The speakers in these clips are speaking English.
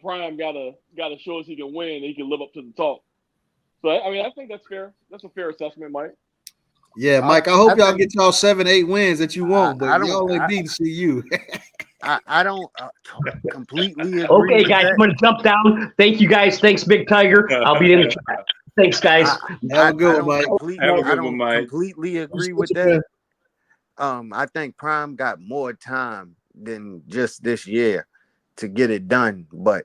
Prime gotta show us he can win and he can live up to the talk. So I mean, I think that's fair. That's a fair assessment, Mike. Yeah, Mike. I hope y'all get y'all 7-8 wins that you want, but y'all ain't beat CU. I don't completely agree. Okay, with guys, that. I'm gonna jump down. Thank you, guys. Thanks, Big Tiger. I'll be in the chat. Thanks, guys. Have a good one, Mike. I don't completely agree with that. I think Prime got more time than just this year to get it done, but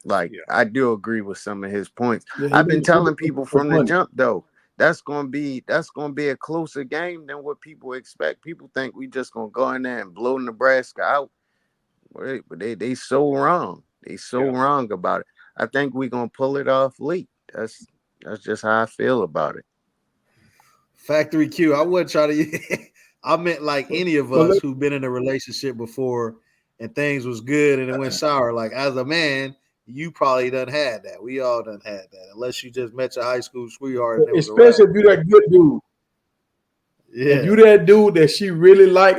I do agree with some of his points. I've been telling people from the jump though, that's gonna be a closer game than what people expect. People think we just gonna go in there and blow Nebraska out. But they so wrong. They so wrong about it. I think we're gonna pull it off late. That's just how I feel about it. Factory Q. I wouldn't try to. I meant like any of us who've been in a relationship before and things was good and it went sour. Like as a man, you probably done had that. We all done had that, unless you just met your high school sweetheart. And especially if you're that good dude. Yeah. If you that dude that she really like,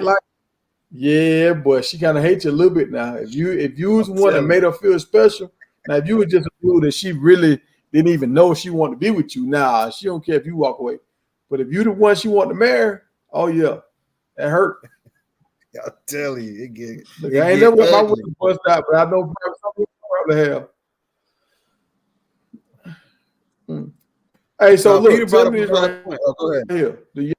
yeah, but she kind of hates you a little bit now. If you was one that made her feel special, now if you were just a dude that she really didn't even know she wanted to be with you, nah, she don't care if you walk away. But if you the one she wanted to marry, oh yeah, that hurt. I'll tell you, it get. Look, I ain't never got my women bust out, but I know something to have. Hey, so look, tell me this right go ahead. Here. Do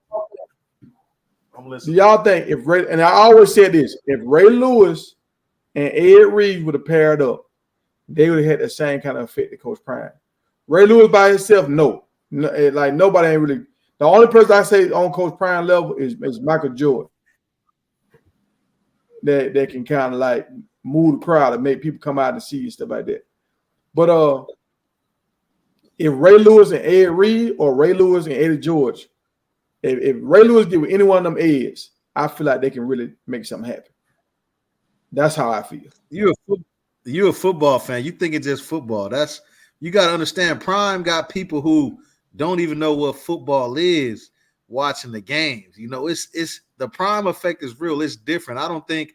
y'all think if Ray, and I always said this, if Ray Lewis and Ed Reed would have paired up, they would have had the same kind of effect that Coach Prime. Ray Lewis by himself, no. Like nobody ain't really. The only person I say on Coach Prime level is Michael Jordan. That can kind of like move the crowd and make people come out and see and stuff like that. But if Ray Lewis and Ed Reed or Ray Lewis and Eddie George, if Ray Lewis get with any one of them Eds, I feel like they can really make something happen. That's how I feel. You're a football fan. You think it's just football. You got to understand. Prime got people who don't even know what football is watching the games. It's the Prime effect is real. It's different. I don't think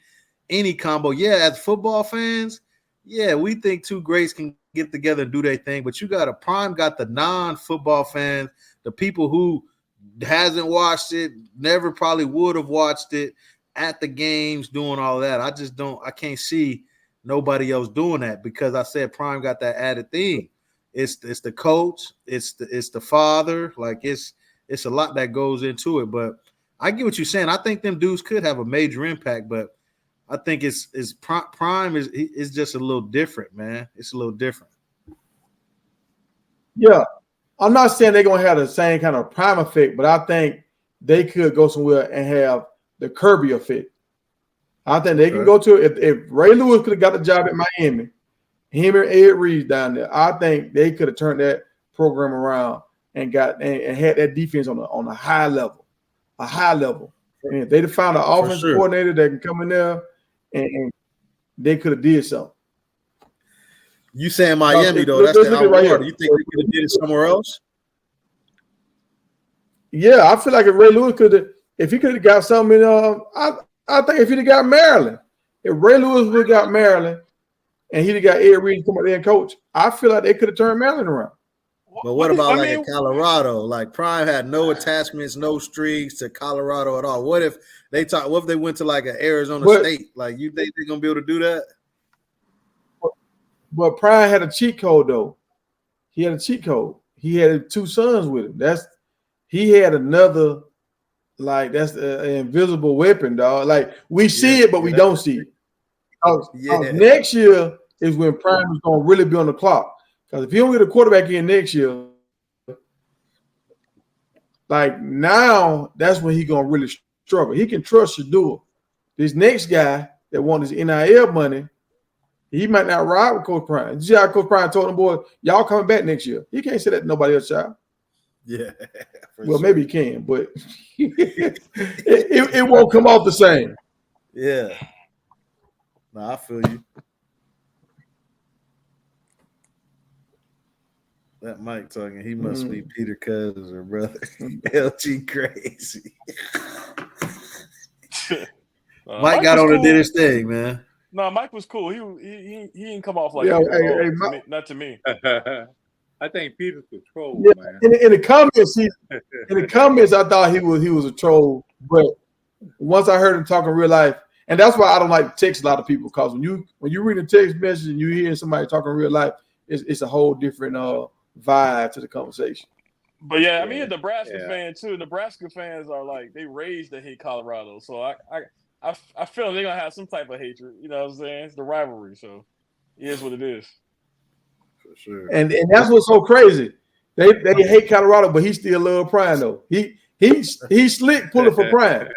any combo. Yeah, as football fans, yeah, we think two greats can get together and do their thing. But you got Prime got the non-football fans, the people who hasn't watched it, never probably would have watched it at the games, doing all that. I can't see nobody else doing that because I said Prime got that added thing. It's the coach, it's the father, like it's a lot that goes into it. But I get what you're saying. I think them dudes could have a major impact, but I think it's Prime is just a little different, man. It's a little different. Yeah. I'm not saying they're gonna have the same kind of Prime effect, but I think they could go somewhere and have the Kirby effect. I think they can go to if Ray Lewis could have got the job at Miami, him and Ed Reed down there, I think they could have turned that program around and had that defense on a high level. And if they'd have found an offensive coordinator that can come in there and they could have did something. You saying Miami though? That's the outward. You think they could have did it somewhere else? Yeah, I feel like if Ray Lewis if he could have got something, I think if he'd have got Maryland, if Ray Lewis would have got Maryland, and he'd have got Ed Reed to come out there and coach, I feel like they could have turned Maryland around. But what about in Colorado? Like Prime had no attachments, no strings to Colorado at all. What if they went to like an Arizona State? Like you think they're gonna be able to do that? But Prime had a cheat code though. He had a cheat code. He had two sons with him. He had another, like that's an invisible weapon, dog. Like we see it, but we don't see it. Next year is when Prime is gonna really be on the clock. Because if he don't get a quarterback in next year, like now, that's when he's gonna really struggle. He can trust Shador. This next guy that wants his NIL money, he might not ride with Coach Prime. You see how Coach Prime told them, boy, y'all coming back next year. He can't say that to nobody else, child. Yeah. Well, maybe he can, but it won't come off the same. Yeah. No, I feel you. That Mike talking, he must be Peter Cousins or brother. LG crazy. Mike got on and did his thing, man. No, Mike was cool. He didn't come off like Yeah, that. Not to me. I think Peter's a troll, Yeah, man. in the comments, I thought he was a troll, but once I heard him talk in real life, and that's why I don't like to text a lot of people, because when you read a text message and you hear somebody talking in real life, it's a whole different vibe to the conversation. But yeah, I mean, a Nebraska fan too. Nebraska fans are like, they raised to hate Colorado, so I feel they're gonna have some type of hatred. You know what I'm saying? It's the rivalry, so it is what it is. For sure. And that's what's so crazy. They hate Colorado, but he still love Prime though. He slick pulling for Prime.